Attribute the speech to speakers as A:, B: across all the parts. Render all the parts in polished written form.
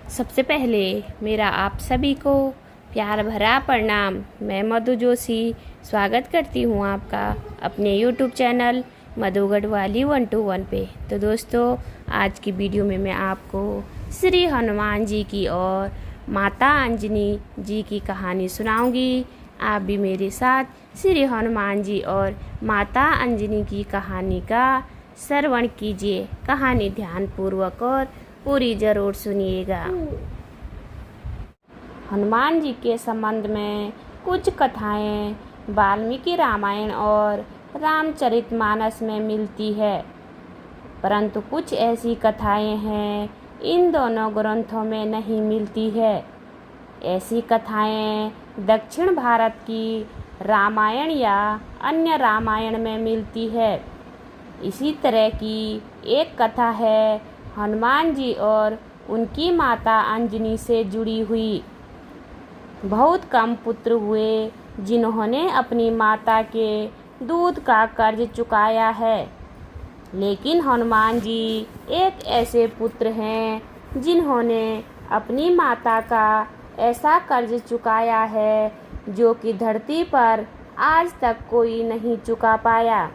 A: सबसे पहले मेरा आप सभी को प्यार भरा प्रणाम। मैं मधु जोशी स्वागत करती हूँ आपका अपने YouTube चैनल मधु गढ़वाली 121 पे। तो दोस्तों, आज की वीडियो में मैं आपको श्री हनुमान जी की और माता अंजनी जी की कहानी सुनाऊंगी। आप भी मेरे साथ श्री हनुमान जी और माता अंजनी की कहानी का श्रवण कीजिए। कहानी ध्यानपूर्वक और पूरी जरूर सुनिएगा। हनुमान जी के संबंध में कुछ कथाएं वाल्मीकि रामायण और रामचरितमानस में मिलती है, परंतु कुछ ऐसी कथाएं हैं इन दोनों ग्रंथों में नहीं मिलती है। ऐसी कथाएं दक्षिण भारत की रामायण या अन्य रामायण में मिलती है। इसी तरह की एक कथा है हनुमान जी और उनकी माता अंजनी से जुड़ी हुई। बहुत कम पुत्र हुए जिन्होंने अपनी माता के दूध का कर्ज चुकाया है, लेकिन हनुमान जी एक ऐसे पुत्र हैं जिन्होंने अपनी माता का ऐसा कर्ज चुकाया है जो कि धरती पर आज तक कोई नहीं चुका पाया।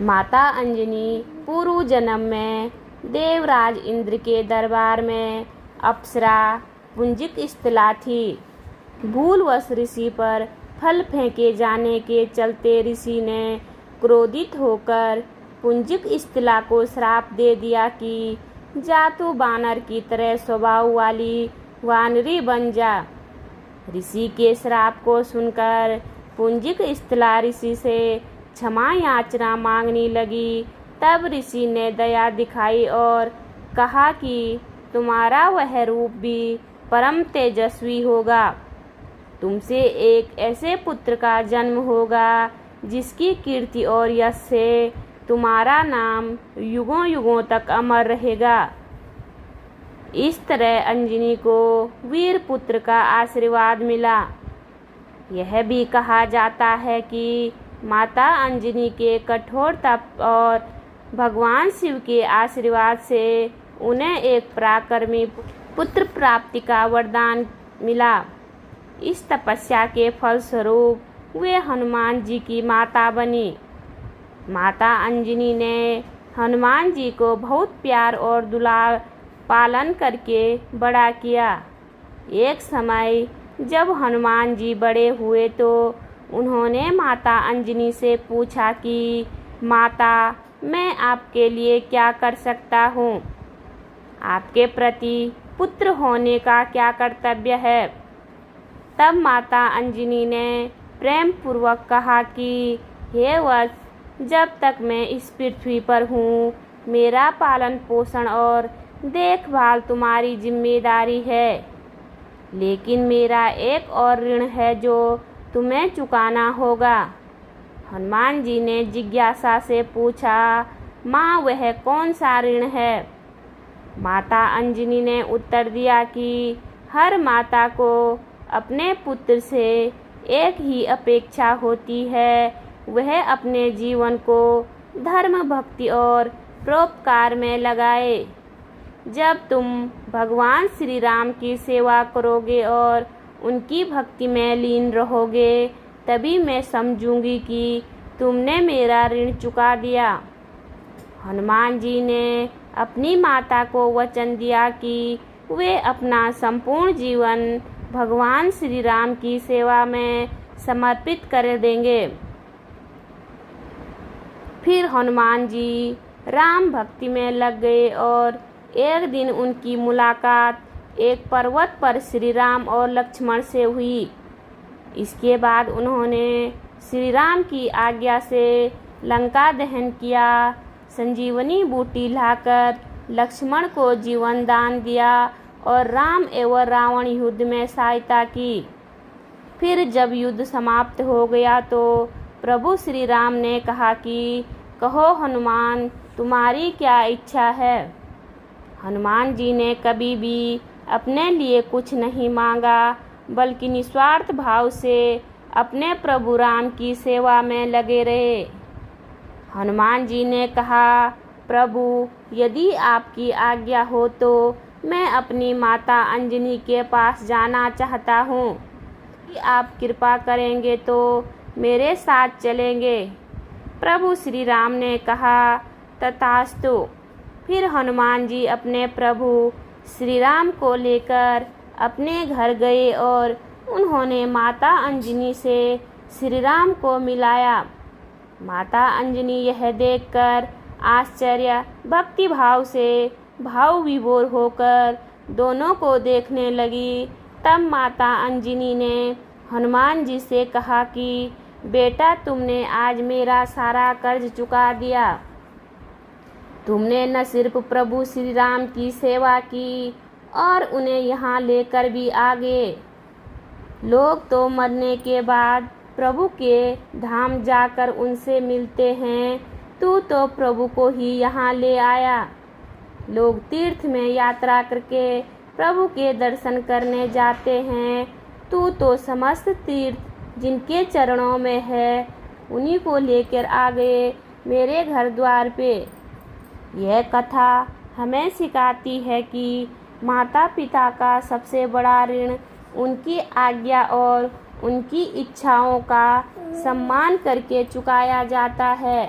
A: माता अंजनी पूर्व जन्म में देवराज इंद्र के दरबार में अप्सरा पुंजिक स्त्रीला थी। भूलवश ऋषि पर फल फेंके जाने के चलते ऋषि ने क्रोधित होकर पुंजिक स्त्रीला को श्राप दे दिया कि जा तू बानर की तरह स्वभाव वाली वानरी बन जा। ऋषि के श्राप को सुनकर पुंजिक स्त्रीला ऋषि से क्षमा याचना मांगने लगी। तब ऋषि ने दया दिखाई और कहा कि तुम्हारा वह रूप भी परम तेजस्वी होगा। तुमसे एक ऐसे पुत्र का जन्म होगा जिसकी कीर्ति और यश से तुम्हारा नाम युगों युगों तक अमर रहेगा। इस तरह अंजनी को वीर पुत्र का आशीर्वाद मिला। यह भी कहा जाता है कि माता अंजनी के कठोर तप और भगवान शिव के आशीर्वाद से उन्हें एक पराक्रमी पुत्र प्राप्ति का वरदान मिला। इस तपस्या के फलस्वरूप वे हनुमान जी की माता बनी। माता अंजनी ने हनुमान जी को बहुत प्यार और दुलार पालन करके बड़ा किया। एक समय जब हनुमान जी बड़े हुए तो उन्होंने माता अंजनी से पूछा कि माता, मैं आपके लिए क्या कर सकता हूँ? आपके प्रति पुत्र होने का क्या कर्तव्य है? तब माता अंजनी ने प्रेम पूर्वक कहा कि हे वत्स, जब तक मैं इस पृथ्वी पर हूँ मेरा पालन पोषण और देखभाल तुम्हारी जिम्मेदारी है, लेकिन मेरा एक और ऋण है जो तुम्हें चुकाना होगा। हनुमान जी ने जिज्ञासा से पूछा, माँ वह कौन सा ऋण है? माता अंजनी ने उत्तर दिया कि हर माता को अपने पुत्र से एक ही अपेक्षा होती है, वह अपने जीवन को धर्म भक्ति और परोपकार में लगाए। जब तुम भगवान श्री राम की सेवा करोगे और उनकी भक्ति में लीन रहोगे, तभी मैं समझूंगी कि तुमने मेरा ऋण चुका दिया। हनुमान जी ने अपनी माता को वचन दिया कि वे अपना संपूर्ण जीवन भगवान श्री राम की सेवा में समर्पित कर देंगे। फिर हनुमान जी राम भक्ति में लग गए और एक दिन उनकी मुलाकात एक पर्वत पर श्री राम और लक्ष्मण से हुई। इसके बाद उन्होंने श्री राम की आज्ञा से लंका दहन किया, संजीवनी बूटी लाकर लक्ष्मण को जीवन दान दिया और राम एवं रावण युद्ध में सहायता की। फिर जब युद्ध समाप्त हो गया तो प्रभु श्री राम ने कहा कि कहो हनुमान, तुम्हारी क्या इच्छा है? हनुमान जी ने कभी भी अपने लिए कुछ नहीं मांगा, बल्कि निस्वार्थ भाव से अपने प्रभु राम की सेवा में लगे रहे। हनुमान जी ने कहा, प्रभु, यदि आपकी आज्ञा हो तो मैं अपनी माता अंजनी के पास जाना चाहता हूँ। यदि आप कृपा करेंगे तो मेरे साथ चलेंगे। प्रभु श्री राम ने कहा, तथास्तु। फिर हनुमान जी अपने प्रभु श्री राम को लेकर अपने घर गए और उन्होंने माता अंजनी से श्री राम को मिलाया। माता अंजनी यह देखकर आश्चर्य भक्ति भाव से भाव विभोर होकर दोनों को देखने लगी। तब माता अंजनी ने हनुमान जी से कहा कि बेटा, तुमने आज मेरा सारा कर्ज चुका दिया। तुमने न सिर्फ प्रभु श्री राम की सेवा की और उन्हें यहाँ लेकर भी आ गए। लोग तो मरने के बाद प्रभु के धाम जाकर उनसे मिलते हैं, तू तो प्रभु को ही यहाँ ले आया। लोग तीर्थ में यात्रा करके प्रभु के दर्शन करने जाते हैं, तू तो समस्त तीर्थ जिनके चरणों में है उन्हीं को लेकर आ गए मेरे घर द्वार पे। यह कथा हमें सिखाती है कि माता पिता का सबसे बड़ा ऋण उनकी आज्ञा और उनकी इच्छाओं का सम्मान करके चुकाया जाता है।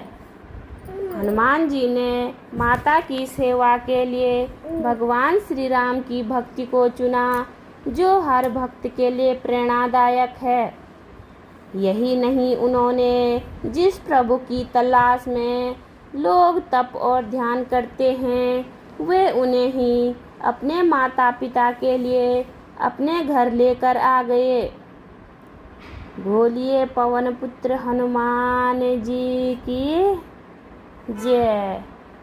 A: हनुमान जी ने माता की सेवा के लिए भगवान श्री राम की भक्ति को चुना, जो हर भक्त के लिए प्रेरणादायक है। यही नहीं, उन्होंने जिस प्रभु की तलाश में लोग तप और ध्यान करते हैं, वे उन्हें ही अपने माता पिता के लिए अपने घर लेकर आ गए। बोलिए पवन पुत्र हनुमान जी की जय।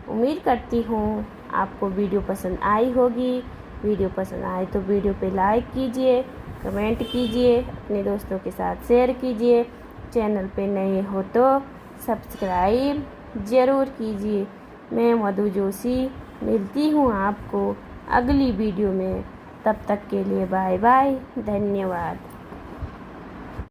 A: उम्मीद करती हूँ आपको वीडियो पसंद आई होगी। वीडियो पसंद आए तो वीडियो पे लाइक कीजिए, कमेंट कीजिए, अपने दोस्तों के साथ शेयर कीजिए। चैनल पे नए हो तो सब्सक्राइब ज़रूर कीजिए। मैं मधु जोशी मिलती हूँ आपको अगली वीडियो में। तब तक के लिए बाय बाय, धन्यवाद।